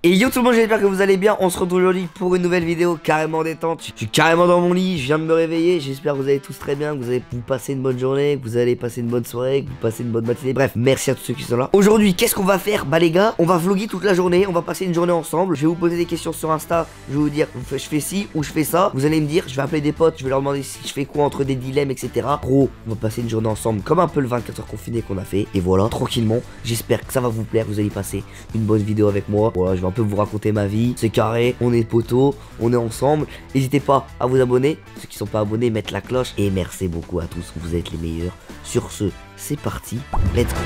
Et yo tout le monde, j'espère que vous allez bien. On se retrouve aujourd'hui pour une nouvelle vidéo carrément détente. Je suis carrément dans mon lit, je viens de me réveiller. J'espère que vous allez tous très bien, que vous allez passer une bonne journée, que vous allez passer une bonne soirée, que vous passez une bonne matinée. Bref, merci à tous ceux qui sont là. Aujourd'hui, qu'est-ce qu'on va faire? Bah les gars, on va vlogger toute la journée, on va passer une journée ensemble. Je vais vous poser des questions sur Insta, je vais vous dire je fais ci ou je fais ça. Vous allez me dire, je vais appeler des potes, je vais leur demander si je fais quoi entre des dilemmes, etc. Gros, on va passer une journée ensemble comme un peu le 24 heures confiné qu'on a fait. Et voilà, tranquillement, j'espère que ça va vous plaire, vous allez passer une bonne vidéo avec moi. Voilà, je vais un peu vous raconter ma vie. C'est carré, on est potos, on est ensemble. N'hésitez pas à vous abonner, ceux qui sont pas abonnés, mettre la cloche. Et merci beaucoup à tous, vous êtes les meilleurs. Sur ce, c'est parti, let's go.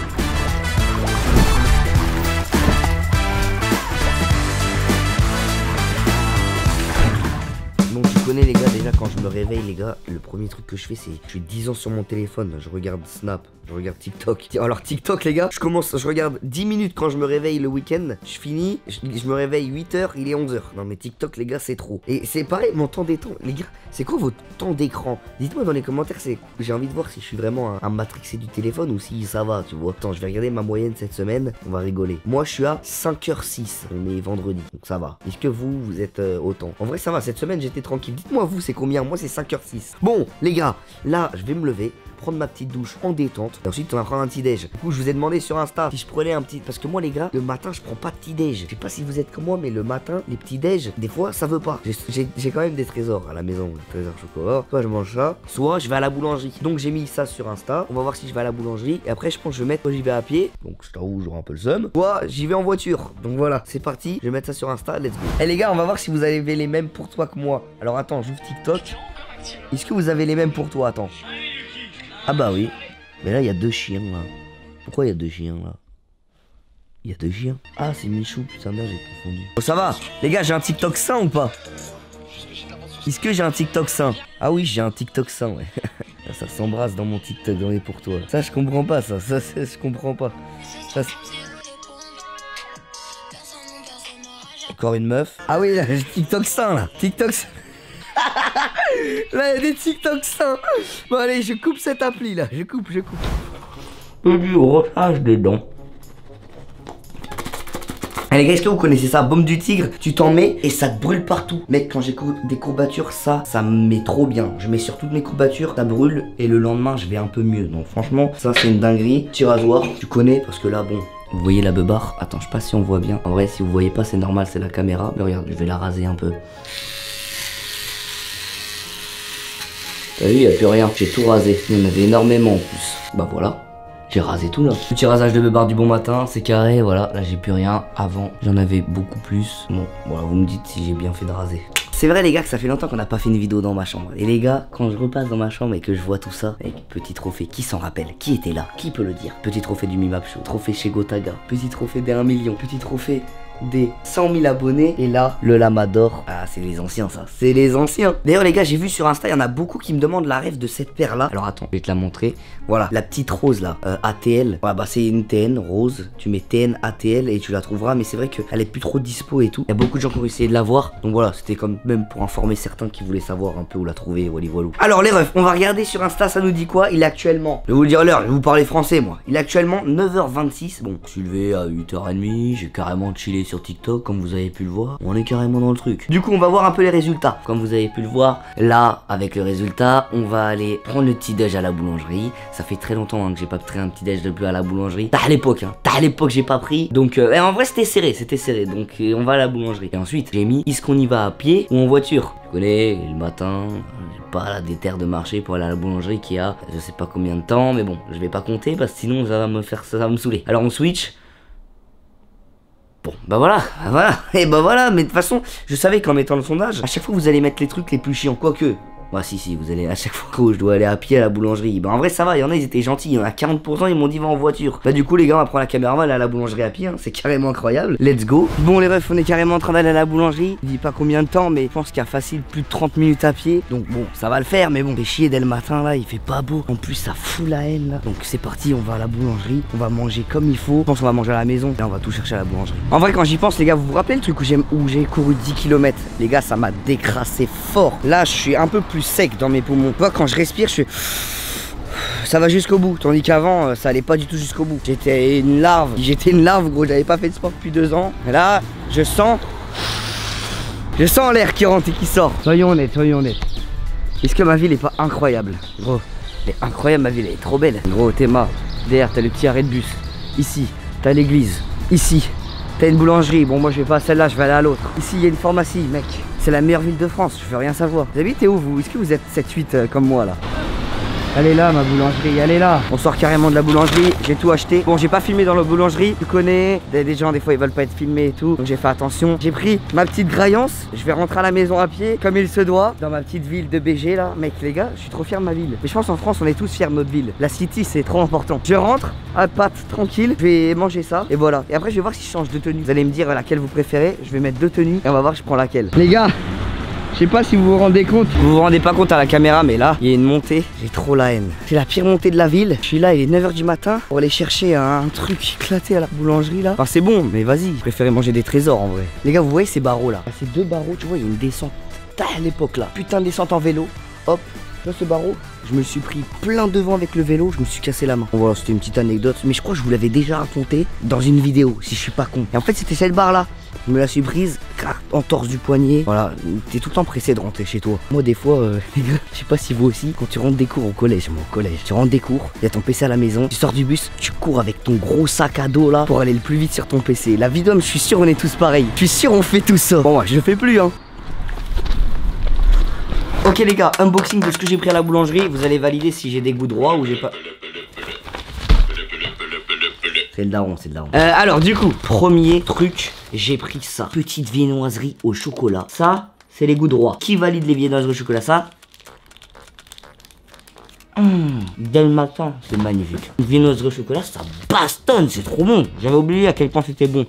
Donc tu connais les gars, déjà quand je me réveille les gars, le premier truc que je fais c'est, je suis 10 ans sur mon téléphone, je regarde Snap, je regarde TikTok. Alors TikTok les gars, je regarde 10 minutes quand je me réveille le week-end, je finis, je me réveille 8h, il est 11h. Non mais TikTok les gars c'est trop. Et c'est pareil, mon temps d'écran, les gars, c'est quoi votre temps d'écran? Dites-moi dans les commentaires, j'ai envie de voir si je suis vraiment un matrixé du téléphone ou si ça va, tu vois. Attends, je vais regarder ma moyenne cette semaine, on va rigoler. Moi je suis à 5h06, on est vendredi, donc ça va. Est-ce que vous êtes autant? En vrai ça va, cette semaine j'étais tranquille. Dites-moi vous c'est combien? Moi c'est 5h06. Bon les gars, là je vais me lever, prendre ma petite douche en détente. Et ensuite on va prendre un petit déj. Du coup je vous ai demandé sur Insta si je prenais un petit... Parce que moi les gars, le matin je prends pas de petit déj. Je sais pas si vous êtes comme moi, mais le matin, les petits déj, des fois ça veut pas. J'ai quand même des trésors à la maison, des trésors chocolat. Soit je mange ça, soit je vais à la boulangerie. Donc j'ai mis ça sur Insta. On va voir si je vais à la boulangerie. Et après je pense que je vais mettre, moi j'y vais à pied. Donc je t'avoue, j'aurai un peu le seum. Soit j'y vais en voiture. Donc voilà, c'est parti. Je vais mettre ça sur Insta, let's go. Et les gars, on va voir si vous avez les mêmes pour toi que moi. Alors attends, j'ouvre TikTok. Est-ce que vous avez les mêmes pour toi? Attends. Ah bah oui. Mais là, il y a deux chiens, là. Pourquoi il y a deux chiens, là? Il y a deux chiens. Ah, c'est Michou, putain, merde, j'ai confondu. Oh, ça va? Les gars, j'ai un TikTok sain ou pas? Est-ce que j'ai un TikTok sain? Ah oui, j'ai un TikTok sain, ouais. Ça s'embrasse dans mon TikTok, dans les pour toi. Ça, je comprends pas, ça je comprends pas. Ça, encore une meuf. Ah oui, là, j'ai TikTok sain, là. TikTok sain. Là, il y a des TikTok sains. Bon, allez, je coupe cette appli là. Je coupe. Et du rochage des dents. Allez, gars, est-ce que vous connaissez ça? Baume du tigre, tu t'en mets et ça te brûle partout. Mec, quand j'ai des courbatures, ça me met trop bien. Je mets sur toutes mes courbatures, ça brûle et le lendemain, je vais un peu mieux. Donc, franchement, ça, c'est une dinguerie. Petit rasoir, tu connais parce que là, bon. Vous voyez la beubare? Attends, je sais pas si on voit bien. En vrai, si vous voyez pas, c'est normal, c'est la caméra. Mais regarde, je vais la raser un peu. T'as vu, il n'y a plus rien, j'ai tout rasé, il y en avait énormément en plus. Bah voilà, j'ai rasé tout là. Petit rasage de beubare du bon matin, c'est carré, voilà, là j'ai plus rien. Avant, j'en avais beaucoup plus. Bon, voilà, vous me dites si j'ai bien fait de raser. C'est vrai les gars que ça fait longtemps qu'on n'a pas fait une vidéo dans ma chambre. Et les gars, quand je repasse dans ma chambre et que je vois tout ça, avec petit trophée, qui s'en rappelle? Qui était là? Qui peut le dire? Petit trophée du Mimap Show, trophée chez Gotaga, petit trophée des 1 million, petit trophée des 100 000 abonnés. Et là, le Lamador. Ah, c'est les anciens ça, c'est les anciens. D'ailleurs les gars, j'ai vu sur Insta, il y en a beaucoup qui me demandent la ref de cette paire là. Alors attends, je vais te la montrer. Voilà, la petite rose là, ATL. Voilà, bah c'est une TN rose. Tu mets TN ATL et tu la trouveras. Mais c'est vrai qu'elle est plus trop dispo et tout. Il y a beaucoup de gens qui ont essayé de la voir. Donc voilà, c'était comme même pour informer certains qui voulaient savoir un peu où la trouver. Voilà. Alors les refs, on va regarder sur Insta, ça nous dit quoi? Il est actuellement, je vais vous dire l'heure, je vais vous parler français moi. Il est actuellement 9h26. Bon, je suis levé à 8h30. J'ai carrément chillé sur TikTok, comme vous avez pu le voir. On est carrément dans le truc. Du coup, on va voir un peu les résultats. Comme vous avez pu le voir, là, avec le résultat, on va aller prendre le petit déj à la boulangerie. Ça fait très longtemps hein, que j'ai pas pris un petit déj de plus à la boulangerie. T'as à l'époque, j'ai pas pris. Donc, en vrai, c'était serré. Donc, on va à la boulangerie. Et ensuite, j'ai mis, est-ce qu'on y va à pied ou en voiture? Tu connais, le matin, j'ai pas la déterre de marcher pour aller à la boulangerie qui a, je sais pas combien de temps, mais bon, je vais pas compter parce que sinon, ça va me saouler. Alors, on switch. Bon, bah voilà, et bah voilà, mais de toute façon, je savais qu'en mettant le sondage, à chaque fois vous allez mettre les trucs les plus chiants, quoique. Bah si, vous allez à chaque fois que je dois aller à pied à la boulangerie. Bah en vrai ça va, il y en a ils étaient gentils, il y en a 40% ils m'ont dit va en voiture. Bah du coup les gars on va prendre la caméra, on va aller à la boulangerie à pied, hein. C'est carrément incroyable. Let's go. Bon les refs, on est carrément en train d'aller à la boulangerie. Je dis pas combien de temps mais je pense qu'il y a facile plus de 30 minutes à pied. Donc bon, ça va le faire mais bon, fait chier dès le matin là, il fait pas beau. En plus ça fout la haine là. Donc c'est parti, on va à la boulangerie, on va manger comme il faut. Je pense qu'on va manger à la maison. Là on va tout chercher à la boulangerie. En vrai quand j'y pense les gars, vous vous rappelez le truc où j'ai couru 10 km? Les gars ça m'a décrassé fort. Là je suis un peu plus sec dans mes poumons. Moi quand je respire je suis... ça va jusqu'au bout. Tandis qu'avant, ça allait pas du tout jusqu'au bout. J'étais une larve. J'étais une larve, gros. J'avais pas fait de sport depuis 2 ans. Et là, je sens l'air qui rentre et qui sort. Soyons honnêtes, soyons honnêtes. Est-ce que ma ville est pas incroyable? Gros, elle est incroyable, ma ville, elle est trop belle. Gros, Théma, derrière, t'as le petit arrêt de bus. Ici, t'as l'église. Ici, t'as une boulangerie. Bon, moi, je vais pas à celle-là, je vais aller à l'autre. Ici, il y a une pharmacie, mec. C'est la meilleure ville de France, je veux rien savoir. Vous habitez où, vous? Est-ce que vous êtes 7-8 comme moi, là? Elle est là, ma boulangerie, elle est là. On sort carrément de la boulangerie, j'ai tout acheté. Bon, j'ai pas filmé dans la boulangerie, tu connais. Des gens, des fois, ils veulent pas être filmés et tout. Donc j'ai fait attention. J'ai pris ma petite graillance. Je vais rentrer à la maison à pied, comme il se doit. Dans ma petite ville de BG, là. Mec, les gars, je suis trop fier de ma ville. Mais je pense en France, on est tous fiers de notre ville. La city, c'est trop important. Je rentre, à pâte, tranquille. Je vais manger ça. Et voilà. Et après, je vais voir si je change de tenue. Vous allez me dire laquelle vous préférez. Je vais mettre 2 tenues. Et on va voir, je prends laquelle. Les gars, je sais pas si vous vous rendez compte. Vous vous rendez pas compte à la caméra, mais là, il y a une montée. J'ai trop la haine. C'est la pire montée de la ville. Je suis là, il est 9 h du matin pour aller chercher un truc éclaté à la boulangerie là. Enfin, c'est bon, mais vas-y. Je préférais manger des trésors en vrai. Les gars, vous voyez ces barreaux là? Ces 2 barreaux, tu vois, il y a une descente à l'époque là. Putain de descente en vélo. Hop. Tu vois ce barreau? Je me suis pris plein devant avec le vélo, je me suis cassé la main. Bon, voilà, c'était une petite anecdote, mais je crois que je vous l'avais déjà raconté dans une vidéo, si je suis pas con. Et en fait, c'était cette barre là. Je me la suis prise, en torse du poignet. Voilà, t'es tout le temps pressé de rentrer chez toi. Moi, des fois, les gars, je sais pas si vous aussi, quand tu rentres des cours au collège, tu rentres des cours, il y a ton PC à la maison, tu sors du bus, tu cours avec ton gros sac à dos là pour aller le plus vite sur ton PC. La vie d'homme, je suis sûr, on est tous pareils. Je suis sûr, on fait tout ça. Bon, moi, je le fais plus, hein. Ok, les gars, unboxing de ce que j'ai pris à la boulangerie. Vous allez valider si j'ai des goûts droits ou j'ai pas. C'est le daron, c'est le daron. Alors du coup, premier truc, j'ai pris ça. Petite viennoiserie au chocolat. Ça, c'est les goûts droits. Qui valide les viennoiseries au chocolat? Ça dès le matin, c'est magnifique. Une viennoiserie au chocolat, ça bastonne, c'est trop bon. J'avais oublié à quel point c'était bon.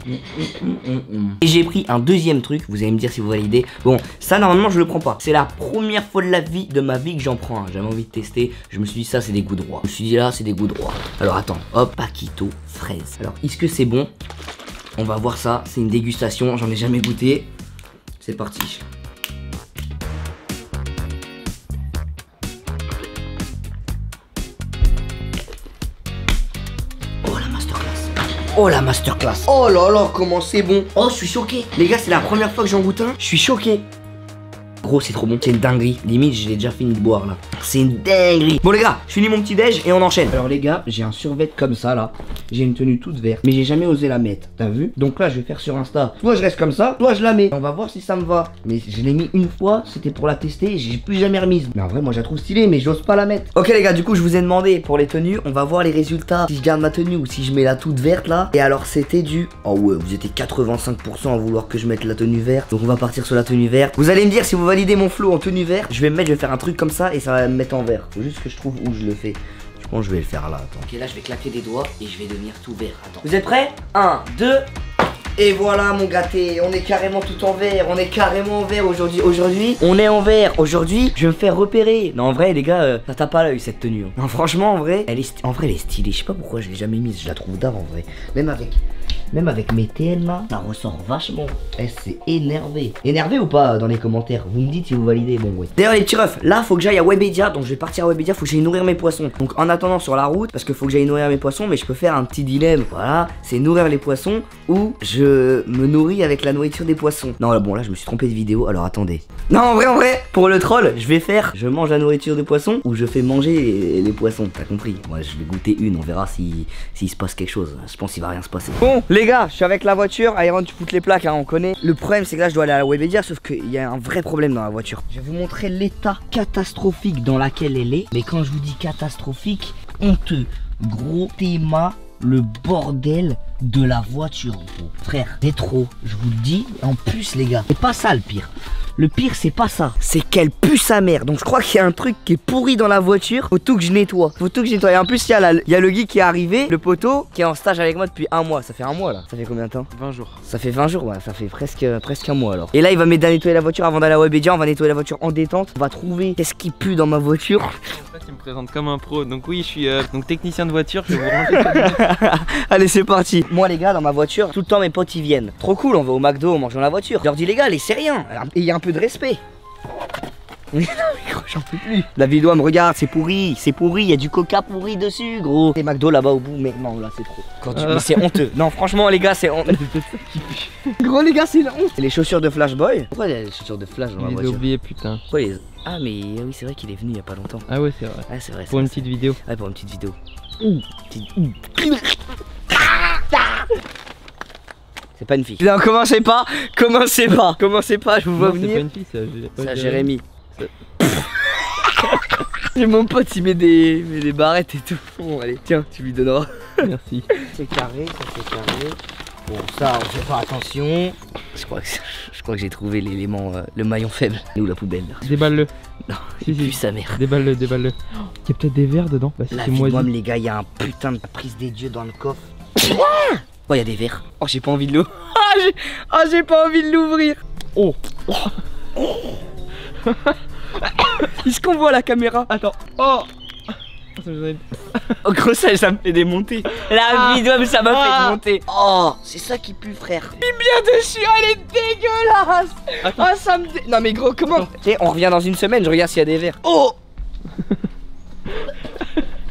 Et j'ai pris un deuxième truc, vous allez me dire si vous validez. Bon, ça normalement je le prends pas. C'est la première fois de ma vie que j'en prends un. J'avais envie de tester, je me suis dit ça c'est des goûts droits. Je me suis dit là c'est des goûts droits. Alors attends, hop, Paquito fraise. Alors est-ce que c'est bon? On va voir ça, c'est une dégustation, j'en ai jamais goûté. C'est parti. Oh la masterclass. Oh là là, comment c'est bon. Oh, je suis choqué. Les gars, c'est la première fois que j'en goûte un. Je suis choqué. Gros, c'est trop bon. C'est une dinguerie. Limite, j'ai déjà fini de boire là. C'est une dinguerie. Bon les gars, je finis mon petit déj et on enchaîne. Alors les gars, j'ai un survêt comme ça là. J'ai une tenue toute verte, mais j'ai jamais osé la mettre. T'as vu? Donc là, je vais faire sur Insta. Soit je reste comme ça, soit je la mets. On va voir si ça me va. Mais je l'ai mis une fois, c'était pour la tester et j'ai plus jamais remise. Mais en vrai, moi, je la trouve stylée, mais j'ose pas la mettre. Ok les gars, du coup, je vous ai demandé pour les tenues. On va voir les résultats. Si je garde ma tenue ou si je mets la toute verte là. Et alors, c'était du... Oh ouais, vous étiez 85% à vouloir que je mette la tenue verte. Donc on va partir sur la tenue verte. Vous allez me dire si vous validez mon flow en tenue verte. Je vais faire un truc comme ça et ça va me mettre en vert. Faut juste que je trouve où je le fais. Je pense que je vais le faire là. Attends. Ok, là je vais claquer des doigts et je vais devenir tout vert. Attends. Vous êtes prêts? 1, 2. Et voilà mon gâté, on est carrément tout en vert, on est carrément en vert aujourd'hui. Aujourd'hui, on est en vert. Aujourd'hui, je vais me faire repérer. Non en vrai les gars, ça tape pas l'œil cette tenue. Hein. Non franchement en vrai, elle est stylée. Je sais pas pourquoi je l'ai jamais mise, je la trouve d'art en vrai. Même avec mes TN là, ça ressort vachement. Elle s'est énervée. Énervé ou pas dans les commentaires? Vous me dites si vous validez. Bon ouais. D'ailleurs les petits refs, là faut que j'aille à Webedia. Donc je vais partir à Webedia, faut que j'aille nourrir mes poissons. Donc en attendant sur la route, parce que faut que j'aille nourrir mes poissons, mais je peux faire un petit dilemme. Voilà, c'est nourrir les poissons ou je me nourris avec la nourriture des poissons. Non là bon là je me suis trompé de vidéo. Alors attendez. Non en vrai, pour le troll, je mange la nourriture des poissons ou je fais manger les poissons. T'as compris? Moi je vais goûter une, on verra s'il se passe quelque chose. Je pense qu'il va rien se passer. Bon les gars, je suis avec la voiture. Iron, tu foutes les plaques, hein, on connaît. Le problème c'est que là je dois aller à la Webedia, sauf qu'il y a un vrai problème dans la voiture. Je vais vous montrer l'état catastrophique dans laquelle elle est. Mais quand je vous dis catastrophique, honteux. Gros Théma, le bordel de la voiture, gros. Frère, c'est trop, je vous le dis. En plus les gars, c'est pas ça le pire. Le pire c'est pas ça, c'est qu'elle pue sa mère. Donc je crois qu'il y a un truc qui est pourri dans la voiture. Faut tout que je nettoie. Et en plus il y a le Guy qui est arrivé, le poteau, qui est en stage avec moi depuis 1 mois. Ça fait 1 mois là. Ça fait combien de temps? 20 jours. Ça fait 20 jours, ouais, ça fait presque 1 mois alors. Et là il va m'aider à nettoyer la voiture avant d'aller à Webedia. On va nettoyer la voiture en détente. On va trouver qu'est-ce qui pue dans ma voiture. En fait il me présente comme un pro. Donc oui je suis donc technicien de voiture. Je vais vous ranger. Allez c'est parti. Moi les gars dans ma voiture, tout le temps mes potes ils viennent. Trop cool, on va au McDo, on mange dans la voiture. Je leur dis les gars laissez rien. Et il y a un peu de respect. Mais non, mais gros, j'en peux plus. La vidéo, elle me regarde, c'est pourri, il y a du coca pourri dessus, gros. Les McDo là-bas au bout, mais non, là c'est trop. Mais c'est honteux. Non, franchement, les gars, c'est honteux. Gros, les gars, c'est la honte. Les chaussures de Flash Boy. Pourquoi il y a les chaussures de Flash dans la voiture? J'ai oublié, putain. Pourquoi les... Ah, mais oui, c'est vrai qu'il est venu il y a pas longtemps. Ah ouais, c'est vrai. Ouais, c'est vrai. Pour une petite vidéo. Ouais, pour une petite vidéo. C'est pas une fille. Non, commencez pas, je vous vois venir. C'est pas une fille, ça. C'est Jérémy. J'ai mon pote, il met des barrettes et tout. Bon, allez, tiens, tu lui donneras. Merci. C'est carré, ça c'est carré. Bon, ça, on fait pas attention. Je crois que j'ai trouvé l'élément, le maillon faible. Et où la poubelle là? Déballe-le. Non, si, si, sa mère. Déballe-le. Il y a peut-être des verres dedans. Bah, si la c'est vie de moisi. les gars, il y a un putain de prise des dieux dans le coffre. Oh, il y a des verres. Oh, j'ai pas envie de l'ouvrir. J'ai pas envie de l'ouvrir. Oh. Est-ce qu'on voit la caméra? Attends. Oh. Oh, gros, ça me fait démonter. La vidéo, ça m'a fait démonter. Oh, c'est ça qui pue, frère. Il bien dessus, elle est dégueulasse. Attends. Oh, ça me non, mais gros, comment? Tu sais, on revient dans une semaine, je regarde s'il y a des verres. Oh.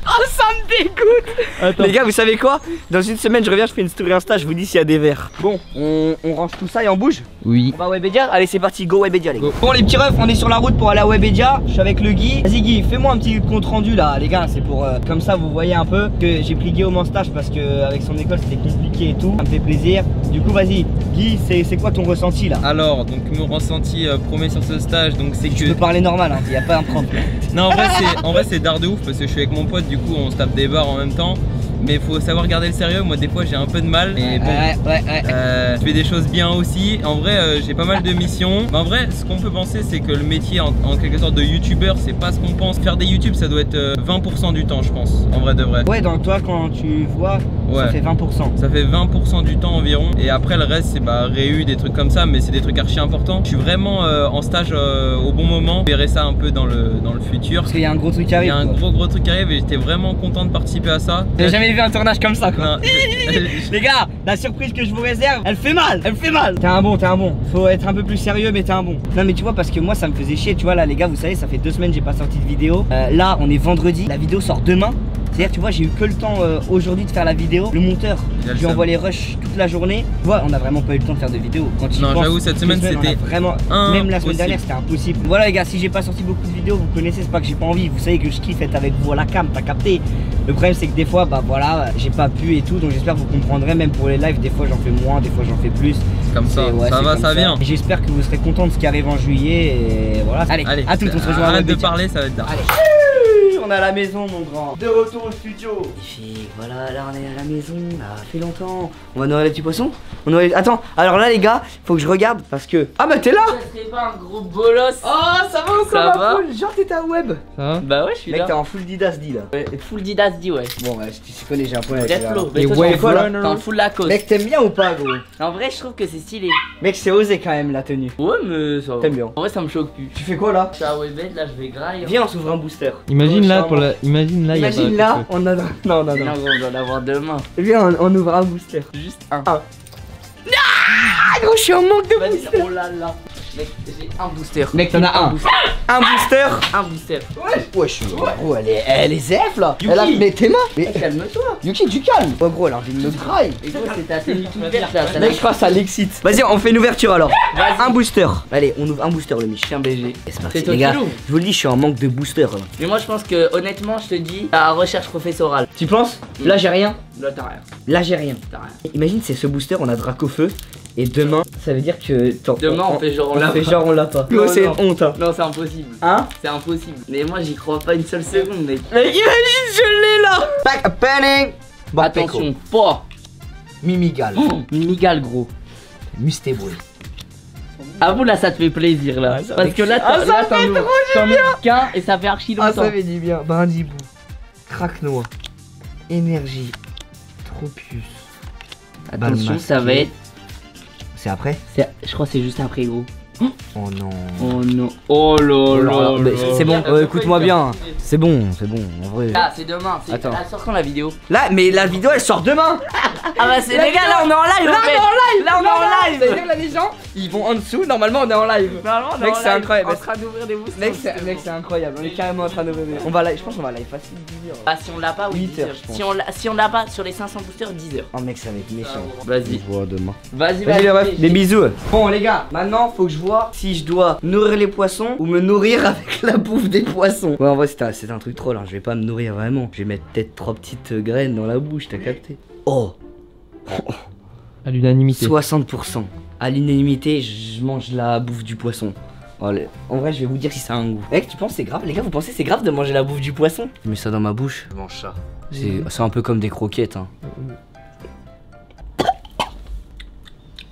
Oh, ça me dégoûte. Attends. Les gars, vous savez quoi? Dans une semaine, je reviens, je fais une story Insta, je vous dis s'il y a des verres. Bon, on range tout ça et on bouge? Oui. On va à Webedia? Allez, c'est parti, go Webedia, les gars. Bon, les petits refs, on est sur la route pour aller à Webedia. Je suis avec le Guy. Vas-y, Guy, fais-moi un petit compte rendu là, les gars. C'est pour comme ça, vous voyez un peu que j'ai pris Guillaume en stage parce que avec son école, c'était compliqué et tout. Ça me fait plaisir. Du coup, vas-y, Guy, c'est quoi ton ressenti là? Alors, donc, mon ressenti premier sur ce stage, donc c'est que. Tu peux parler normal, hein, y a pas un prendre. Non, en vrai, c'est d'art de ouf parce que je suis avec mon pote, du coup, on se tape des barres en même temps. Mais faut savoir garder le sérieux, moi des fois j'ai un peu de mal. Et bon, je fais des choses bien aussi. En vrai, j'ai pas mal de missions. Mais en vrai, ce qu'on peut penser, c'est que le métier en quelque sorte de youtubeur, c'est pas ce qu'on pense. Faire des youtube, ça doit être 20% du temps, je pense. En vrai de vrai. Ouais, donc toi, quand tu vois, ça fait 20%. Ça fait 20% du temps environ. Et après, le reste, c'est réu, des trucs comme ça. Mais c'est des trucs archi importants. Je suis vraiment en stage au bon moment. Je verrai ça un peu dans le futur. Parce qu'il y a un gros truc qui arrive. Il y a un gros truc qui arrive et j'étais vraiment content de participer à ça. J'ai jamais vu un tournage comme ça, quoi. Les gars, la surprise que je vous réserve, elle fait mal. T'es un bon. Faut être un peu plus sérieux, mais t'es un bon. Non, mais tu vois, parce que moi, ça me faisait chier. Tu vois, là, les gars, vous savez, ça fait 2 semaines, j'ai pas sorti de vidéo. Là, on est vendredi. La vidéo sort demain. C'est-à-dire, tu vois, j'ai eu que le temps aujourd'hui de faire la vidéo. Le monteur, je lui envoie les rushs toute la journée. Tu vois, on a vraiment pas eu le temps de faire de vidéo. Non, j'avoue, cette semaine, c'était vraiment. Même la semaine dernière, c'était impossible. Voilà, les gars, si j'ai pas sorti beaucoup de vidéos, vous connaissez, c'est pas que j'ai pas envie. Vous savez que je kiffe être avec vous à la cam, t'as capté. Le problème, c'est que des fois, bah voilà, j'ai pas pu et tout. Donc, j'espère que vous comprendrez. Même pour les lives, des fois, j'en fais moins, des fois, j'en fais plus. C'est comme ça, ouais, ça va, ça vient. J'espère que vous serez contents de ce qui arrive en juillet. Et voilà, allez à tout, on se rejoint. Arrête de parler, ça va être tard. On est à la maison, mon grand. De retour au studio. Magnifique, voilà, là on est à la maison, là, ça fait longtemps. On va nourrir les petits poissons. Attends, alors là les gars, faut que je regarde parce que. Ah bah t'es là. Ça serait pas un gros bolos? Oh, ça va ou ça va? Genre t'étais à web. Ça va? Bah ouais, je suis mec, là. t'es en full Didasdi là. Full Didasdi, ouais. Bon, ouais, tu connais, j'ai un point avec ça. Mais toi, ouais, voilà. t'es en full Lacoste. Mec, t'aimes bien ou pas, gros? En vrai, je trouve que c'est stylé. Mec, c'est osé quand même la tenue. Ouais, mais ça va. T'aimes bien. En vrai, ça me choque plus. Tu fais quoi là? Je suis à Webed, là, je vais grailler. Viens, on s'ouvre un booster. Imagine là, pour la. Imagine là, on a. Non, Non, on doit l'avoir demain. Viens, on ouvre un booster. Juste un. Ah, gros, je suis en manque de Vas-y, booster. oh là là. Mec, j'ai un booster. Mec, t'en as un. booster. Un booster. Un booster. Ouais, gros, elle est ZF là. Yuki. Elle a mais tes mains. Mais Calme-toi. Yuki, du calme. Ouais, gros, elle a envie de me graille. Et gros, c'est ta tenue toute verte là. Mec, je crois que ça l'excite. Vas-y, on fait une ouverture alors. Un booster. Allez, on ouvre un booster, le Mich. Chien BG. C'est parti, C'est toi les gars. qui l'ouvre. Je vous le dis, je suis en manque de booster là. Mais moi, je pense que honnêtement, je te dis, la recherche professorale. Tu penses? Là, j'ai rien. Là, t'as rien. Là, j'ai rien. T'as rien. Imagine, c'est ce booster, on a Dracofeu. Et demain, ça veut dire que. Demain, on fait genre on l'a fait pas. genre on l'a pas. Non, Gros, c'est non. honte. Hein? Non, c'est impossible. Hein? C'est impossible. Mais moi, j'y crois pas une seule seconde, mec. Mais imagine, je l'ai là. Pack a penning. Bon, Attention, pas. Mimigal. Minigal, gros. Mustéboué. À vous, là, ça te fait plaisir, là. Ah, ça Parce fait- que là, Ah, ça fait trop du t'en ouvres qu'un et ça fait archi Ah, longtemps. ça fait du bien. Brindibou. Craque-noix. Énergie. Tropius. Attention, ça va être. C'est après? Je crois que c'est juste après, gros. Oh non. Oh non. Oh là là. Mais là. c'est bon, écoute-moi bien. C'est bon, en vrai. Ah, c'est demain. Attends. Elle sort quand la vidéo? Là, mais la vidéo elle sort demain. Ah bah c'est les gars, là on est en live. Là, en fait. on est en live. Là on est en live. C'est-à-dire là les gens, Ils vont en dessous, normalement on est en live. Normalement, mec, c'est incroyable. On est en train d'ouvrir des boosters. Mec, c'est incroyable. On est carrément en train d'ouvrir des. On va live, je pense qu'on va live facile 10 heures. Ah, si on l'a pas, oui, 8 heures, 10 heures. Si on l'a pas sur les 500 boosters, 10 heures. Oh, mec, ça va être méchant. Vas-y. On se voit demain. Vas-y, Vas-y, les refs, des bisous. Bon, les gars, maintenant faut que je vois si je dois nourrir les poissons ou me nourrir avec la bouffe des poissons. Ouais, en vrai, c'est un truc troll. Hein. Je vais pas me nourrir vraiment. Je vais mettre peut-être 3 petites graines dans la bouche, t'as capté? Oh. À l'unanimité. 60%. À l'unanimité, je mange la bouffe du poisson. Oh, en vrai, je vais vous dire si ça a un goût. Mec, tu penses c'est grave? Les gars, vous pensez c'est grave de manger la bouffe du poisson? Je mets ça dans ma bouche. Je mange ça. C'est un peu comme des croquettes. Hein.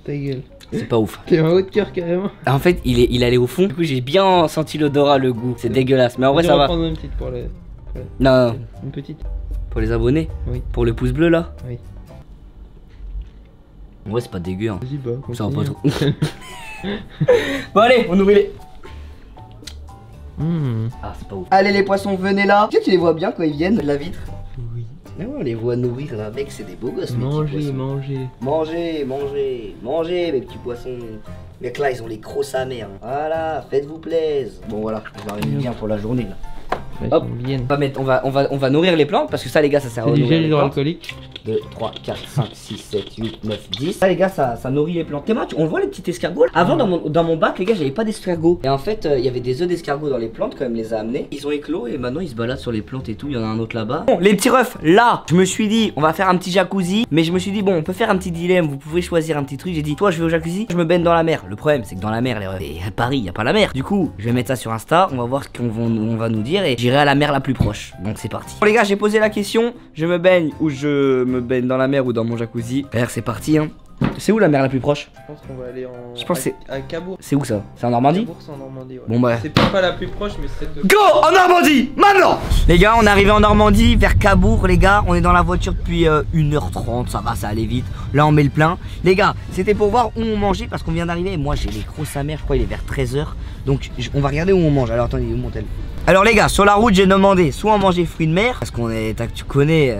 Ta gueule. C'est pas ouf. T'es en haut de cœur carrément. En fait, il allait au fond. Du coup, j'ai bien senti l'odorat, le goût. C'est dégueulasse. Mais en vrai, ça va. On va prendre une petite pour les. Non. Une petite. Pour les abonnés? Oui. Pour le pouce bleu là? Oui. En vrai, c'est pas dégueu. Hein. Vas-y, bah. Ça va pas trop. Bon, allez, on ouvre les. Ah, c'est pas ouf. Allez, les poissons, venez là. Tu sais, tu les vois bien quand ils viennent de la vitre? Oui. Ah ouais, on les voit nourrir là. Mec, c'est des beaux gosses. Mangez. Mangez, mes petits poissons. Mec, là, ils ont les crosses amers. Voilà, faites-vous plaisir. Bon, voilà, je vais arriver bien pour la journée là. Hop, on va nourrir les plantes parce que ça, les gars, ça sert à du nourrir gel les hydroalcoolique. 2, 3, 4, 5, 6, 7, 8, 9, 10. Ça, les gars, ça nourrit les plantes. On voit les petits escargots là. Avant, dans mon bac, les gars, j'avais pas d'escargots. Et en fait, il y avait des œufs d'escargots dans les plantes quand même les a amenés. Ils ont éclos et maintenant ils se baladent sur les plantes et tout. Il y en a un autre là-bas. Bon, les petits refs, là, je me suis dit, on va faire un petit jacuzzi. Mais je me suis dit, bon, on peut faire un petit dilemme. Vous pouvez choisir un petit truc. J'ai dit, toi, je vais au jacuzzi, je me baigne dans la mer. Le problème, c'est que dans la mer, les refs, et à Paris, y a pas la mer. Du coup, je vais mettre ça sur Insta. On va voir ce qu'on va nous dire et j'irai à la mer la plus proche. Donc, c'est parti. Bon, les gars, j'ai posé la question. Je me baigne ou je me baigne dans la mer ou dans mon jacuzzi. D'ailleurs, c'est parti, hein. C'est où la mer la plus proche? Je pense qu'on va aller en. Je pense c'est à Cabourg. C'est où ça? C'est en Normandie? Cabourg, c'est en Normandie, ouais. Bon bah. C'est peut-être pas la plus proche, mais c'est de. Go en Normandie maintenant. Les gars, on est arrivé en Normandie vers Cabourg, les gars. On est dans la voiture depuis 1h30, ça va, ça allait vite. Là, on met le plein. Les gars, c'était pour voir où on mangeait parce qu'on vient d'arriver. Et moi, j'ai les grosses amers, je crois, il est vers 13h. Donc, on va regarder où on mange. Alors, attendez, où mon tel? Alors les gars, sur la route j'ai demandé soit on mangeait fruits de mer, parce qu'on est, tu connais,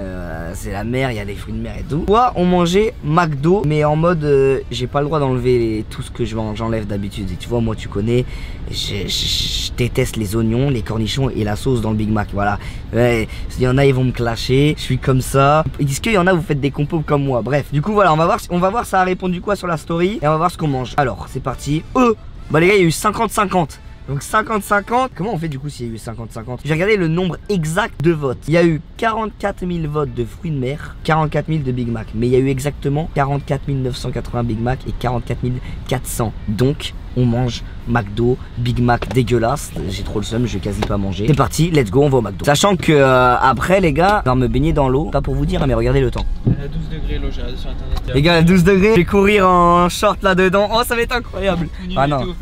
c'est la mer, il y a des fruits de mer et tout. Soit on mangeait McDo, mais en mode, j'ai pas le droit d'enlever tout ce que j'enlève d'habitude. Et tu vois, moi tu connais, je déteste les oignons, les cornichons et la sauce dans le Big Mac, voilà. Ouais, il y en a, ils vont me clasher, je suis comme ça. Ils disent qu'il y en a, vous faites des compos comme moi, bref. Du coup voilà, on va voir ça a répondu quoi sur la story, et on va voir ce qu'on mange. Alors, c'est parti. Bah les gars, il y a eu 50-50. Donc 50-50, comment on fait du coup s'il y a eu 50-50? J'ai regardé le nombre exact de votes. Il y a eu 44 000 votes de fruits de mer, 44 000 de Big Mac. Mais il y a eu exactement 44 980 Big Mac et 44 400. Donc on mange McDo, Big Mac dégueulasse. J'ai trop le seum, je vais quasi pas manger. C'est parti, let's go, on va au McDo. Sachant que après les gars, je vais me baigner dans l'eau. Pas pour vous dire, hein, mais regardez le temps. À 12 degrés l'eau, j'ai regardé sur internet. Les gars, à 12 degrés, je vais courir en short là-dedans. Oh, ça va être incroyable. Ah non.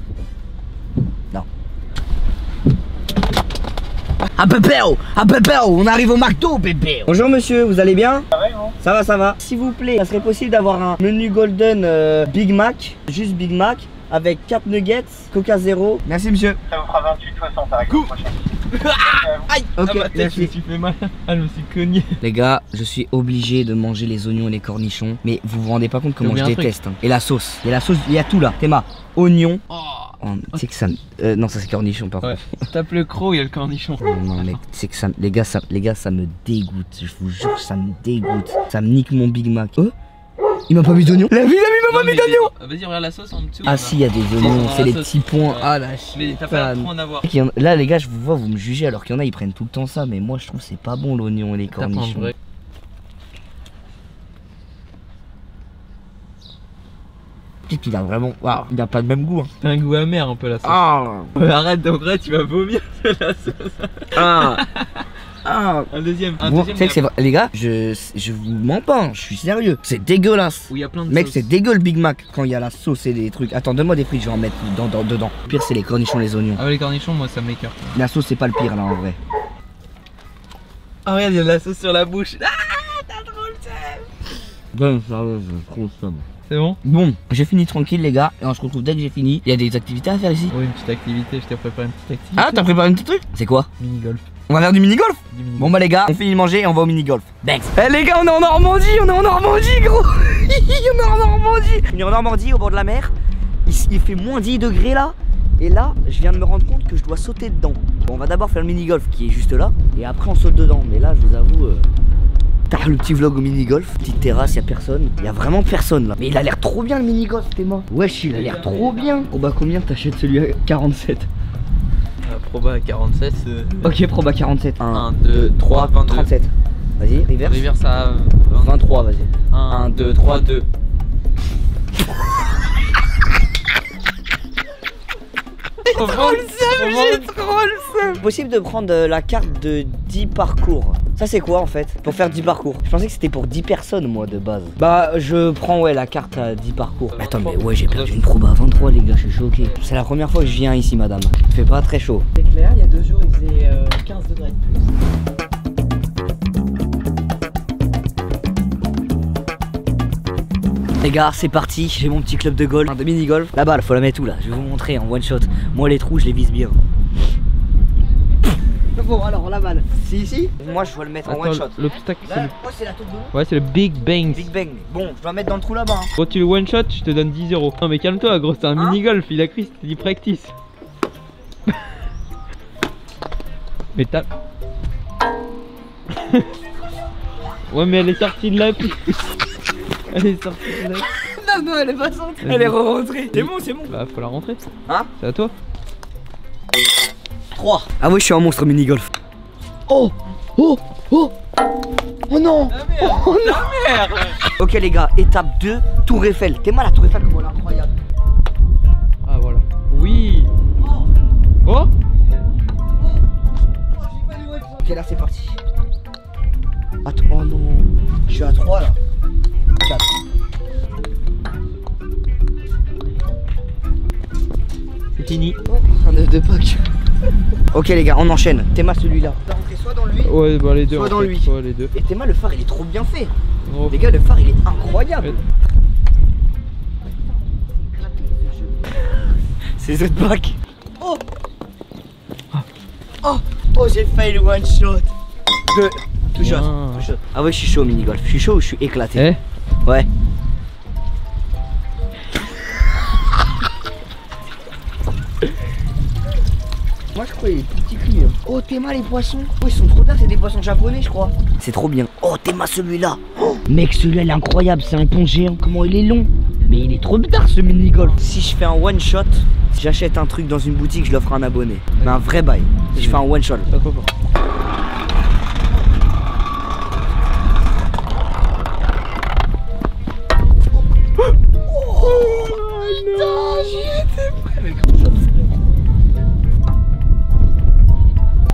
Ah bébé, on arrive au McDo bébé. Bonjour monsieur, vous allez bien? Ça va, non? Ça va. S'il vous plaît, ça serait possible d'avoir un menu golden Big Mac, juste Big Mac, avec 4 nuggets, Coca 0. Merci monsieur. Ça vous fera 28,60 par exemple. Aïe. Ok, ah bah, merci. Je me suis fait mal, je me suis cogné. Les gars, je suis obligé de manger les oignons et les cornichons. Mais vous vous rendez pas compte comment je déteste. Hein. Et la sauce, il y a tout là. Théma, oignons. Tu sais que ça me... non, ça c'est cornichon par contre. Tape le croc, il y a le cornichon. Non mec, tu sais que ça... Les gars, ça me dégoûte. Je vous jure, ça me dégoûte. Ça me nique mon Big Mac. Oh, il m'a pas mis d'oignon. La vie, il m'a pas mis d'oignon. Vas-y, regarde la sauce en dessous. Ah si, il y a des oignons, c'est les petits points. Ah la chute. Mais t'as pas trop en avoir. Là les gars, je vous vois, vous me jugez alors qu'il y en a, ils prennent tout le temps ça. Mais moi je trouve que c'est pas bon l'oignon et les cornichons. Il a vraiment. Waouh, il a pas le même goût. Hein. T'as un goût amer un peu la sauce. Arrête, donc là tu vas vomir de la sauce. Un deuxième. Tu sais que c'est vrai, les gars, je vous mens pas, je suis sérieux. C'est dégueulasse. Où il y a plein de mec, c'est dégueu le Big Mac quand il y a la sauce et des trucs. Attends, donne-moi des frites, je vais en mettre dedans. Le pire, c'est les cornichons, les oignons. Ah ouais, les cornichons, moi ça m'écarte. La sauce, c'est pas le pire là en vrai. Ah, regarde, il y a de la sauce sur la bouche. Ah, t'as trop le seum. Ben, ça va, j'ai trop le seum. C'est bon? Bon, j'ai fini tranquille les gars, et on se retrouve dès que j'ai fini. Il y a des activités à faire ici? Oui, une petite activité, je t'ai préparé une petite activité. Ah, t'as préparé un petit truc? C'est quoi? Mini-golf. On va faire du mini-golf? Bon bah les gars, on finit de manger et on va au mini-golf. Thanks. Eh les gars, on est en Normandie gros. On est en Normandie. On est en Normandie, au bord de la mer. il fait moins 10 degrés là. Et là, je viens de me rendre compte que je dois sauter dedans. Bon, on va d'abord faire le mini-golf qui est juste là. Et après, on saute dedans. Mais là, je vous avoue... T'as le petit vlog au mini-golf. Petite terrasse, y a personne. Y a vraiment personne là. Mais il a l'air trop bien le mini-golf, Théma. Wesh, il a l'air trop bien. Oh bah combien t'achètes celui à 47? Proba à 47. Ok, Proba 47. 1, 2, 3, 37. Vas-y, reverse. Reverse à 23, vas-y. 1, 2, 3, 2. Trop le seum, j'ai trop le seum. Possible de prendre la carte de 10 parcours. Ça c'est quoi en fait? Pour faire 10 parcours. Je pensais que c'était pour 10 personnes moi de base. Bah je prends ouais la carte à 10 parcours. Mais attends mais ouais j'ai perdu une proba à 23 les gars, je suis choqué. C'est la première fois que je viens ici madame. Il fait pas très chaud. C'est clair, il y a 2 jours il faisait 15 degrés de plus. Les gars, c'est parti, j'ai mon petit club de golf, de mini-golf. La balle, faut la mettre où là? Je vais vous montrer en one shot. Moi les trous, je les vise bien. Bon alors la balle, c'est ici? Moi je dois le mettre en one shot. L'obstacle c'est le... Oh c'est la toute bleue. Ouais c'est le Big Bang. Big Bang. Bon, je dois mettre dans le trou là-bas. Hein. Gros tu le one shot, je te donne 10 €. Non mais calme-toi gros, c'est un mini-golf, il a cru c'était du practice. Mais t'as... Ouais mais elle est sortie de la piste. Elle est sortie de la piste. Non elle est pas sortie. Elle est re-rentrée. C'est bon, c'est bon. Bah faut la rentrer. Hein? C'est à toi. 3. Ah ouais je suis un monstre mini-golf. Oh. Oh. Oh. Oh non. Oh non. Merde. Ok les gars, étape 2, Tour Eiffel. T'es mal la Tour Eiffel comme elle est incroyable. Ah voilà. Oui. Oh. Ok là c'est parti. Attends, oh non. Je suis à 3 là. 4. C'est fini. Oh, un œuf de Pâques. Ok les gars, on enchaîne. Théma celui-là. On va rentrer soit dans lui. Ouais bah les deux. Soit dans lui. Ouais les deux. Et Théma le phare il est trop bien fait. Oh. Les gars le phare il est incroyable. Ouais. C'est œufs de Pâques. Oh. Oh. Oh j'ai failli le one shot. Two shot. Ah ouais je suis chaud au mini golf. Je suis chaud ou je suis éclaté? Eh. Ouais. Moi je crois qu'il est tout petit cul. Oh Théma les poissons. Oh ils sont trop dingues, c'est des poissons japonais je crois. C'est trop bien. Oh Théma celui-là. Oh, mec celui-là il est incroyable, c'est un pont géant. Comment il est long. Mais il est trop bizarre ce mini golf. Si je fais un one shot, j'achète un truc dans une boutique, je l'offre à un abonné. Mais un vrai bail. Si je fais un one shot.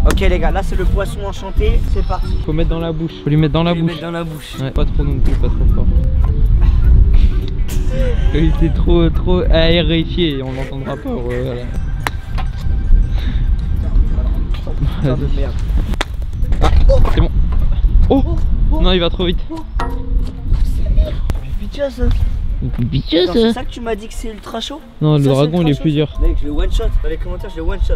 Ok les gars, là c'est le poisson enchanté, c'est parti. Faut mettre dans la bouche, faut lui mettre dans la bouche. Mettre dans la bouche. Ouais, pas trop non plus, pas trop fort. Il était trop aérifié, on l'entendra pas. Voilà. Putain de merde. Ah, c'est bon. Oh, non il va trop vite. C'est ça que tu m'as dit que c'est ultra chaud? Non le Ça, dragon il est plus dur. Mec je le one shot, dans les commentaires je le one shot.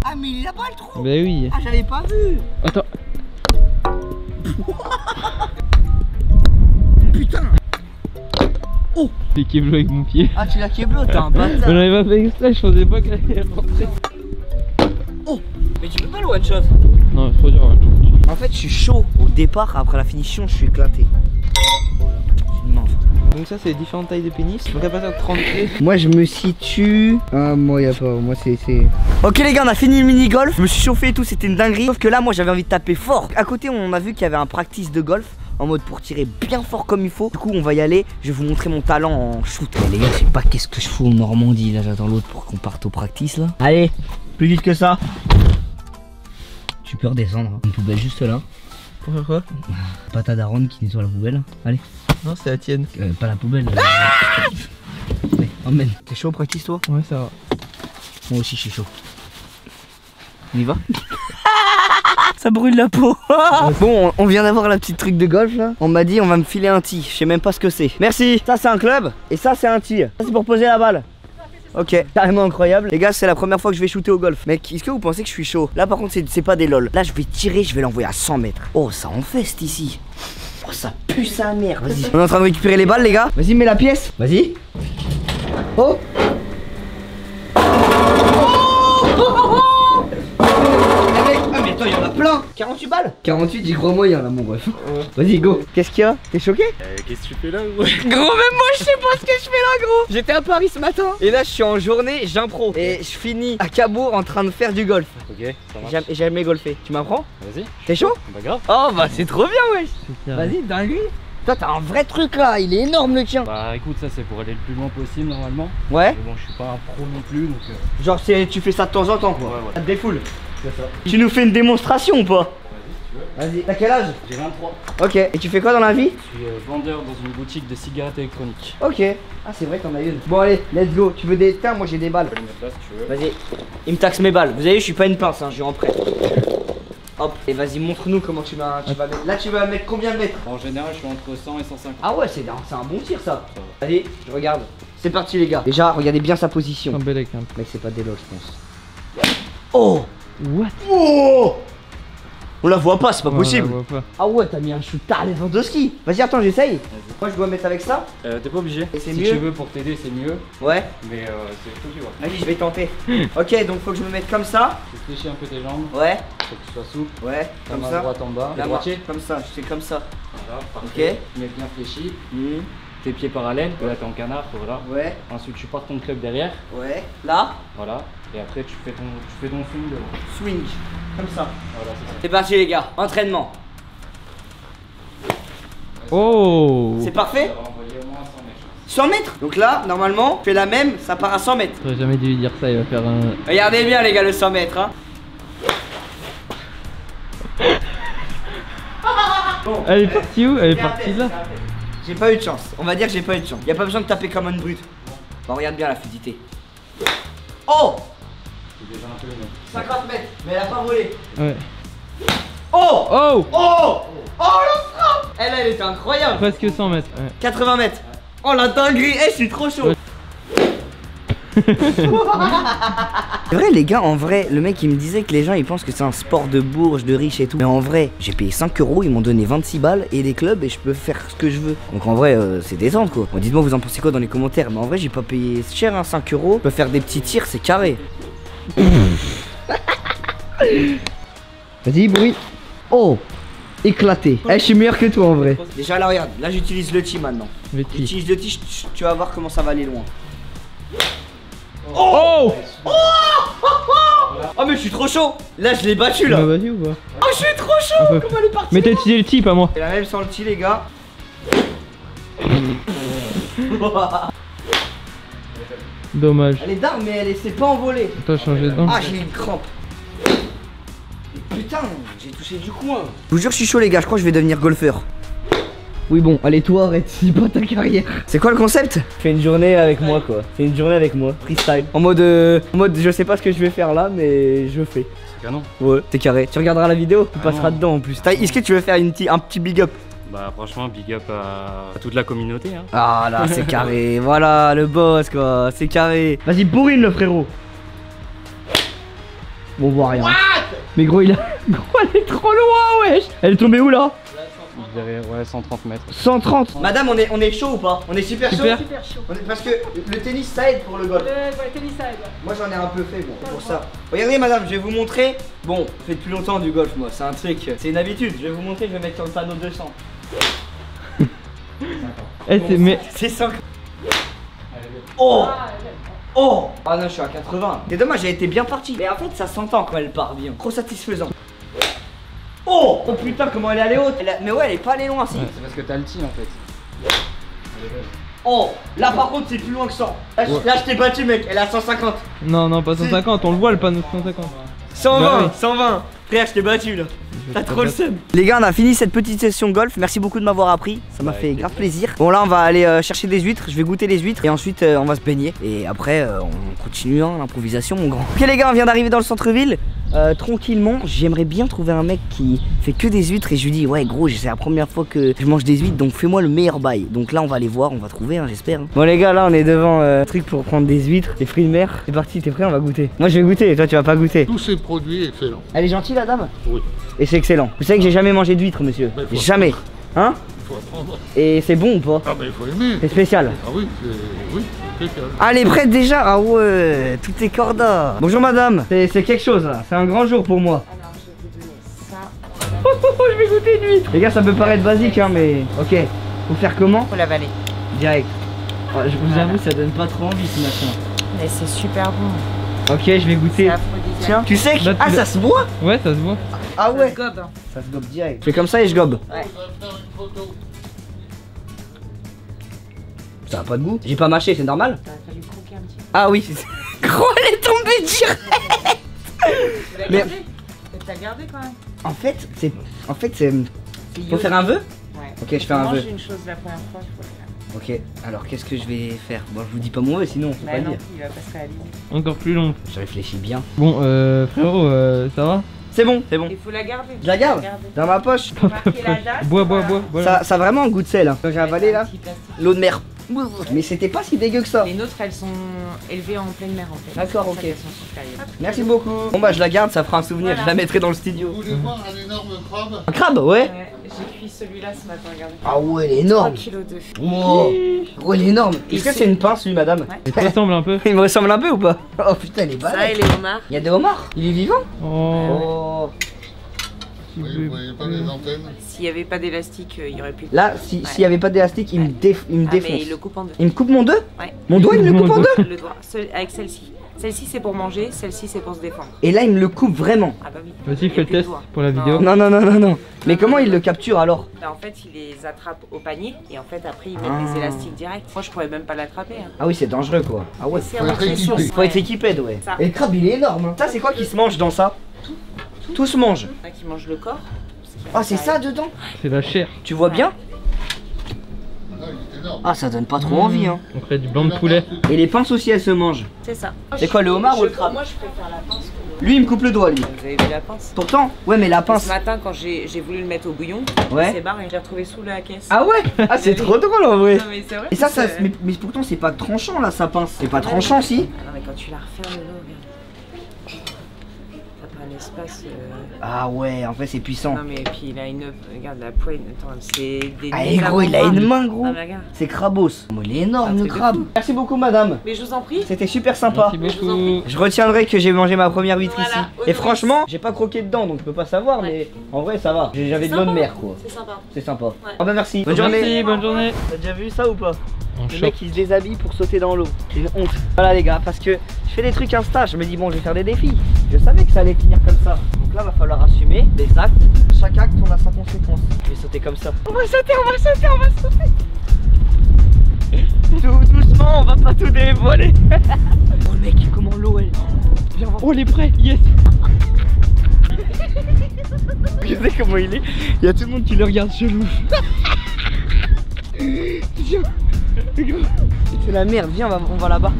Ah mais il est là-bas le trou. Bah oui. Ah j'avais pas vu. Attends. Putain. Oh. J'ai keblo avec mon pied. Ah tu l'as keblo, t'es un bâtard. On avait pas fait exprès, je pensais pas qu'elle allait rentrer. Oh. Mais tu peux pas le one shot. Non c'est trop dur ouais. En fait je suis chaud au départ, après la finition je suis éclaté. Donc ça c'est différentes tailles de pénis, tu pourrais passer à 30 pieds. Moi je me situe... Ah moi y'a pas, moi c'est... Ok les gars on a fini le mini golf, je me suis chauffé et tout, c'était une dinguerie. Sauf que là moi j'avais envie de taper fort. À côté on a vu qu'il y avait un practice de golf en mode pour tirer bien fort comme il faut. Du coup on va y aller, je vais vous montrer mon talent en shoot. Les gars je sais pas qu'est-ce que je fous en Normandie, là j'attends l'autre pour qu'on parte au practice là. Allez, plus vite que ça. Tu peux redescendre, hein. Une poubelle juste là. Pour faire quoi? Pas ta daronne qui nettoie la poubelle, allez. Non c'est la tienne. Pas la poubelle. Allez, emmène. T'es chaud au practice toi? Ouais ça va. Moi aussi je suis chaud. On y va? Ça brûle la peau. Bon on vient d'avoir la petite truc de golf là. On m'a dit on va me filer un tee. Je sais même pas ce que c'est. Merci. Ça c'est un club et ça c'est un tee. Ça c'est pour poser la balle. Ok, carrément incroyable. Les gars, c'est la première fois que je vais shooter au golf. Mec, est-ce que vous pensez que je suis chaud? Là par contre c'est pas des lol. Là je vais tirer, je vais l'envoyer à 100 mètres. Oh ça en feste ici. Oh, ça pue sa mère. Vas-y. On est en train de récupérer les balles, les gars. Vas-y, mets la pièce. Vas-y. Oh. Ah mais attends, il y en a plein. 48 balles. 48, j'y crois moyen là, mon bref. Vas-y, go. Qu'est-ce qu'il y a? T'es choqué? Qu'est-ce que tu fais là, gros? Gros, même moi je sais pas ce que je fais là, gros. J'étais à Paris ce matin et là je suis en journée, j'impro. Et je finis à Cabourg en train de faire du golf. Ok, ça marche. J'ai jamais golfé. Tu m'apprends? Vas-y. T'es chaud? Bah grave. Oh bah c'est trop bien, wesh. Vas-y, dingue. Toi t'as un vrai truc là, il est énorme le tien. Bah écoute, ça c'est pour aller le plus loin possible normalement. Ouais. Mais bon, je suis pas un pro non plus donc. Genre tu fais ça de temps en temps quoi. Ouais. Ça te défoule. C'est ça. Tu nous fais une démonstration ou pas? Vas-y, t'as quel âge? J'ai 23. Ok, et tu fais quoi dans la vie? Je suis vendeur dans une boutique de cigarettes électroniques. Ok. Ah c'est vrai t'en as une. Bon allez, let's go. Tu veux des... Tiens, moi j'ai des balles. Je peux le mettre là si tu veux. Vas-y. Il me taxe mes balles. Vous avez vu, je suis pas une pince, hein, je suis en prêt. Hop, et vas-y, montre-nous comment tu vas mettre. Là tu vas mettre combien de mètres? En général, je suis entre 100 et 150. Ah ouais, c'est un bon tir ça. Allez, je regarde. C'est parti les gars. Déjà, regardez bien sa position. Mec, c'est pas des lots, je pense. Oh. What? Oh. On la voit pas, c'est pas possible. On la voit pas. Ah ouais, t'as mis un shoot à Lewandowski. Vas-y, attends, j'essaye. Moi, je dois mettre avec ça. T'es pas obligé. Et c'est si mieux tu veux pour t'aider, c'est mieux. Ouais. Mais c'est tout dur. Vas-y, je vais tenter. Ok, donc faut que je me mette comme ça. Tu fléchis un peu tes jambes. Ouais. Faut que tu sois souple. Ouais, Ta comme main ça. droite en bas. La Le droitier. comme ça, je fais comme ça. Voilà, parfait. Ok. Tu mets bien fléchi. Tes pieds parallèles. Là, t'es en canard. Voilà. Ouais. Ensuite, tu pars ton club derrière. Ouais. Là. Voilà. Et après, tu fais ton swing devant. Swing. Comme ça. Voilà, c'est ça. C'est parti les gars, entraînement. Oh. C'est parfait? Ça va envoyer au moins 100 mètres. 100 mètres. Donc là, normalement, je fais la même, ça part à 100 mètres. J'aurais jamais dû lui dire ça, il va faire un. Regardez bien les gars le 100 mètres hein. Bon, Elle est partie où? Elle est regardez, partie là. regardez. J'ai pas eu de chance, on va dire que j'ai pas eu de chance. Y'a pas besoin de taper comme un brut. Bon, regarde bien la fluidité. Oh, C'est déjà un peu le même. 50 mètres, mais elle a pas volé. Ouais. Oh. Oh. Oh. Oh le frappe. Elle était incroyable. Presque 100 mètres. Ouais. 80 mètres. Oh la dinguerie, je suis trop chaud. Ouais. C'est vrai les gars, en vrai, le mec il me disait que les gens ils pensent que c'est un sport de bourge, de riche et tout. Mais en vrai, j'ai payé 5 €, ils m'ont donné 26 balles et les clubs et je peux faire ce que je veux. Donc en vrai, c'est détente quoi. Bon, dites-moi vous en pensez quoi dans les commentaires. Mais en vrai, j'ai pas payé cher, hein, 5 €. Je peux faire des petits tirs, c'est carré. Vas-y, bruit. Oh, éclaté. Eh, je suis meilleur que toi en vrai. Déjà là, regarde, là j'utilise le tee maintenant. J'utilise le tee, tu vas voir comment ça va aller loin. Oh. Oh mais je suis trop chaud. Là je l'ai battu là. Vas-y ou pas? Oh je suis trop chaud. Comment elle est partie? Mais t'as utilisé le type à moi. C'est la même sans le tee les gars. Dommage. Elle est d'arme mais elle s'est pas envolée. T'as changé de dent. Ah j'ai une crampe. Putain, j'ai touché du coin. Je vous jure je suis chaud les gars, je crois que je vais devenir golfeur. Oui bon, allez toi arrête, c'est pas ta carrière. C'est quoi le concept? Fais une journée avec moi quoi. Fais une journée avec moi, freestyle. En mode je sais pas ce que je vais faire là mais je fais. C'est canon. Ouais, t'es carré. Tu regarderas la vidéo, tu passeras dedans en plus. Est-ce que tu veux faire un petit big up? Bah franchement, big up à toute la communauté hein. Ah là c'est carré, voilà le boss quoi, c'est carré. Vas-y bourrine le frérot. Bon on voit rien. Mais gros il a... Gros elle est trop loin wesh. Elle est tombée où là? Derrière, ouais, 130 mètres. 130. Madame on est chaud ou pas? On est super chaud. Super. Parce que le tennis ça aide pour le golf. Ouais, tennis ça aide. Moi j'en ai un peu fait bon, pour ça. Regardez madame, je vais vous montrer. Bon, je fais depuis longtemps du golf moi, c'est un truc, c'est une habitude. Je vais vous montrer, je vais mettre sur le panneau 200. Eh, Bon, c'est mais. c'est 5. Oh. Oh. Ah non je suis à 80. C'est dommage, j'ai été bien parti. Mais en fait ça s'entend quand elle part bien. Trop satisfaisant. Oh. Oh putain comment elle est allée haute. Mais ouais elle est pas allée loin si. C'est parce que t'as le tee en fait. Oh là par contre c'est plus loin que 100. Là, là je t'ai battu mec, elle est à 150. Non, non, pas 150, on le voit le panneau 150. 120, Bah oui. 120. Frère, je t'ai battu là. T'as trop le seum. Les gars, on a fini cette petite session golf. Merci beaucoup de m'avoir appris. Ça m'a fait grave plaisir. Bon, là, on va aller chercher des huîtres. Je vais goûter les huîtres et ensuite, on va se baigner. Et après, on continue hein, l'improvisation, mon grand. Ok, les gars, on vient d'arriver dans le centre-ville. Tranquillement, j'aimerais bien trouver un mec qui fait que des huîtres. Et je lui dis, ouais, gros, c'est la première fois que je mange des huîtres. Donc, fais-moi le meilleur bail. Donc là, on va aller voir. On va trouver, hein, j'espère. Hein. Bon, les gars, là, on est devant un truc pour prendre des huîtres, des fruits de mer. C'est parti, t'es prêt? On va goûter. Moi, je vais goûter et toi, tu vas pas goûter. Tous ces produits excellents. Elle est gentille, la dame? Oui. Et c'est excellent. Vous savez que j'ai jamais mangé d'huîtres, monsieur. Mais faut- Jamais. Hein? faut apprendre. Et c'est bon ou pas? Ah bah il faut aimer. C'est spécial. Ah oui, c'est spécial. Ah, elle est prête déjà? Ah ouais, tout est corda. Bonjour madame, c'est quelque chose là, c'est un grand jour pour moi. Alors je vais vous donner ça. Je vais goûter une huître. Les gars, ça peut paraître basique hein, mais ok. Faut faire comment? Faut l'avaler. Direct. Oh, je vous avoue, ça donne pas trop envie ce machin. Mais c'est super bon. Ok, je vais goûter. C'est aphrodisiaque. Tiens, tu sais que... Là, Ah, tu ça se boit? Ouais, ça se voit. Ah ouais. Ça se gobe. Ça se gobe direct. Je fais comme ça et je gobe. Ouais. Ça a pas de goût. J'ai pas mâché, c'est normal? Ça a fallu croquer un petit peu. Ah oui. Gros, elle est tombée direct. Tu l'as Mais- gardé? T'as gardé quand même. En fait, c'est... Faut Yogi. faire un vœu? Ouais. Ok, je fais un vœu. Mange une chose la première fois, il faut le faire. Ok, alors qu'est-ce que je vais faire? Bon, je vous dis pas mon vœu, sinon on peut Bah pas non, dire. il va passer à la limite. Encore plus long. Je réfléchis bien. Bon, frérot, ça va? C'est bon, c'est bon. Il faut la garder. Je la garde dans ma poche. Marquer la date. Bois, voilà. voilà. Ça a vraiment un goût de sel. Hein. Quand j'ai avalé là, Un petit plastique. l'eau de mer. Mais c'était pas si dégueu que ça. Les nôtres, elles sont élevées en pleine mer en fait. D'accord, C'est pour ça ok. qu'elles sont supérieures. Merci beaucoup. Bon bah je la garde, ça fera un souvenir. Voilà. Je la mettrai dans le studio. Vous voulez voir un énorme crabe? Un crabe, ouais. Ouais, j'ai cuit celui-là ce matin, regardez. Ah ouais, il est 3 énorme. kilos de. Wow. Gros, il est énorme. Est-ce que c'est une pince lui, madame? Ouais. Il te ressemble un peu. Il me ressemble un peu ou pas? Oh putain, il est Ça et balèze. les homards. Il y a des homards. Il est vivant. Oh. Oh. Oui, vous voyez pas les antennes? S'il n'y avait pas d'élastique, il y aurait plus de. Là, s'il y avait pas d'élastique, il me défonce. mais il le coupe en deux. Il me coupe mon deux? Ouais. Mon doigt, il me le coupe en deux? Le doigt. Avec celle-ci. Celle-ci c'est pour manger, celle-ci c'est pour se défendre. Et là, il me le coupe vraiment. Ah bah oui. Vas-y, fais le test pour la Non. vidéo. Non, non, non, non, non. Mais comment il le capture alors? Bah, en fait, il les attrape au panier et en fait après ils mettent Ah. des élastiques directs. Moi je pourrais même pas l'attraper. Hein. Ah oui, c'est dangereux quoi. Ah ouais, C'est Faut être impression. équipé. faut être équipé, ouais. Ça. Et le crabe, il est énorme. Hein. Ça, c'est quoi qui se mange dans ça? Tout se mange. Il y en a qui mangent le corps. Ah, c'est ça dedans? C'est la chair. Tu vois bien? Ah, il est énorme. Ah, ça donne pas trop envie, hein. On ferait du blanc de poulet. Et les pinces aussi, elles se mangent. C'est ça. C'est quoi, le homard ou le crabe? Moi je préfère la pince. Lui, il me coupe le doigt, lui. Vous avez vu la pince? Pourtant, ouais, mais la Ce pince. matin quand j'ai voulu le mettre au bouillon, Ouais. c'est barré. Je l'ai retrouvé sous la caisse. Ah ouais? Ah, c'est trop drôle en vrai. Non mais c'est vrai. Et ça, c'est- mais pourtant, c'est pas tranchant là, sa pince. C'est pas tranchant, si? Ah non mais quand tu la refermes là, regarde. T'as pas un espace. Ah ouais, en fait, c'est puissant. Non mais et puis il a une. Regarde la poigne. Attends, c'est des. Ah, et gros, il a une main, gros. Non mais regarde. C'est crabos. Oh, il est énorme, Un le truc de crabe. fou. Merci beaucoup, madame. Mais je vous en prie. C'était super sympa. Merci Je vous en beaucoup. Je retiendrai que j'ai mangé ma première huître Voilà, ici. au Et Nourrice. franchement, j'ai pas croqué dedans donc je peux pas savoir, Ouais. mais en vrai ça va. J'avais de l'eau de Sympa. mer quoi. C'est sympa. C'est sympa. Ah bah merci. Bonne Merci, journée. bonne journée. T'as déjà vu ça ou pas? On Le chope. mec il se déshabille pour sauter dans l'eau. C'est une honte. Voilà les gars, parce que je fais des trucs Insta, je me dis bon je vais faire des défis. Je savais que ça allait finir comme ça. Donc là va falloir assumer les actes. Chaque acte on a sa conséquence. Je vais sauter comme ça. On va sauter, on va sauter, on va sauter. Tout doucement, on va pas tout dévoiler. Oh le mec, comment l'eau elle. Viens voir. Oh, il est prêt, yes. Je sais comment il est. Il y a tout le monde qui le regarde chelou. Viens. C'est la merde, viens, on va là-bas.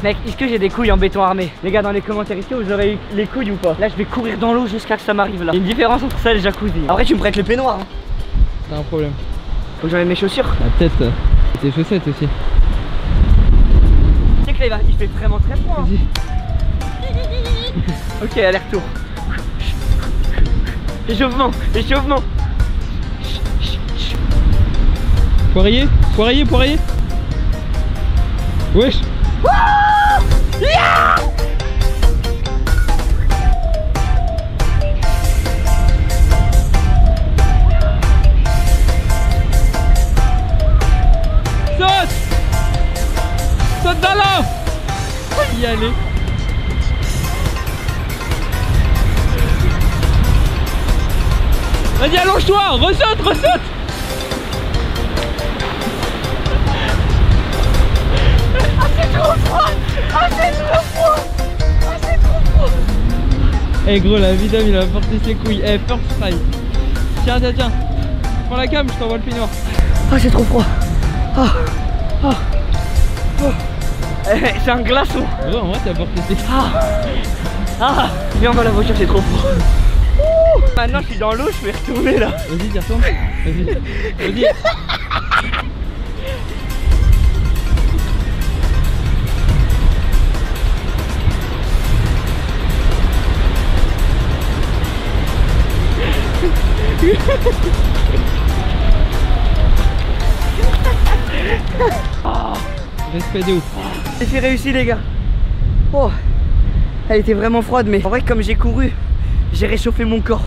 Mec, est-ce que j'ai des couilles en béton armé? Les gars, dans les commentaires, est-ce que vous aurez eu les couilles ou pas? Là, je vais courir dans l'eau jusqu'à ce que ça m'arrive là. Il y a une différence entre ça et le jacuzzi. Après, tu me prêtes le peignoir. Hein. C'est un problème. Faut que j'enlève mes chaussures. Bah, peut-être tes chaussettes aussi. Tu sais que là, il fait vraiment très froid. Hein. Vas-y. Ok, aller-retour. Échauffement, échauffement. Poirier, poirier, poirier. Wesh. Saute. Saute dans l'eau. Y aller. Vas-y, allonge-toi, ressaute, ressaute. Eh gros, la vidéo il a porté ses couilles. Eh, first try. Tiens, tiens, tiens. Prends la cam, je t'envoie le peignoir. Ah, c'est trop froid. Ah, ah, oh. C'est un glaçon. Ouais, en vrai, t'as porté ses Ah, viens, on va à la voiture, c'est trop froid. Ouh. Maintenant, je suis dans l'eau, je vais retourner là. Vas-y, t'y retournes. Vas-y. Vas-y. fait de ouf. J'ai fait réussir les gars. Oh, elle était vraiment froide, mais en vrai comme j'ai couru, j'ai réchauffé mon corps.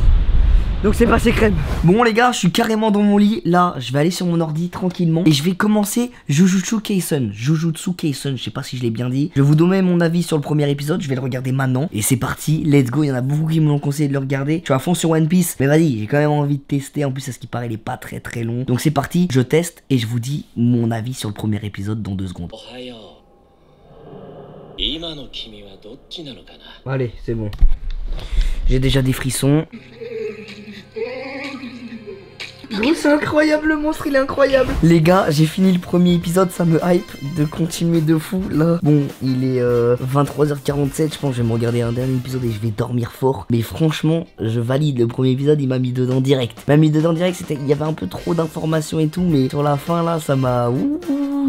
Donc c'est passé crème. Bon les gars, je suis carrément dans mon lit. Là, je vais aller sur mon ordi tranquillement. Et je vais commencer Jujutsu Kaisen. Jujutsu Kaisen, je sais pas si je l'ai bien dit. Je vais vous donner mon avis sur le premier épisode. Je vais le regarder maintenant. Et c'est parti, let's go. Il y en a beaucoup qui me l'ont conseillé de le regarder. Je suis à fond sur One Piece. Mais vas-y, j'ai quand même envie de tester. En plus, à ce qui paraît, il est pas très long. Donc c'est parti, je teste. Et je vous dis mon avis sur le premier épisode dans 2 secondes. Allez, c'est bon. J'ai déjà des frissons. Gros, c'est incroyable, le monstre, il est incroyable. Les gars, j'ai fini le premier épisode, ça me hype de continuer de fou. Là, bon, il est 23h47, je pense que je vais me regarder un dernier épisode et je vais dormir fort. Mais franchement, je valide, le premier épisode, il m'a mis dedans direct. Il y avait un peu trop d'informations et tout, mais sur la fin, là, ça m'a...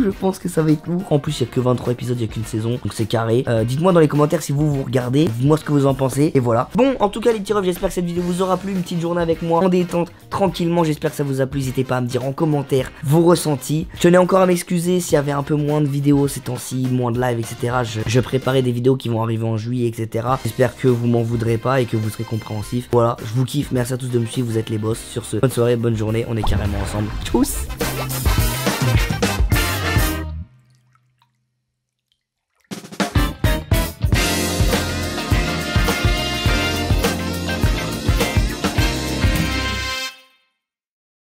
Je pense que ça va être lourd. En plus, il n'y a que 23 épisodes, il n'y a qu'une saison, donc c'est carré. Dites-moi dans les commentaires si vous regardez, dites-moi ce que vous en pensez, et voilà. Bon, en tout cas, les petits refs, j'espère que cette vidéo vous aura plu. Une petite journée avec moi, en détente, tranquillement, j'espère que ça vous a plu. N'hésitez pas à me dire en commentaire vos ressentis. Je tenais encore à m'excuser s'il y avait un peu moins de vidéos ces temps-ci, moins de live, etc. Je préparais des vidéos qui vont arriver en juillet, etc. J'espère que vous m'en voudrez pas et que vous serez compréhensifs. Voilà, je vous kiffe, merci à tous de me suivre, vous êtes les boss. Sur ce, bonne soirée, bonne journée, on est carrément ensemble. Tchuss.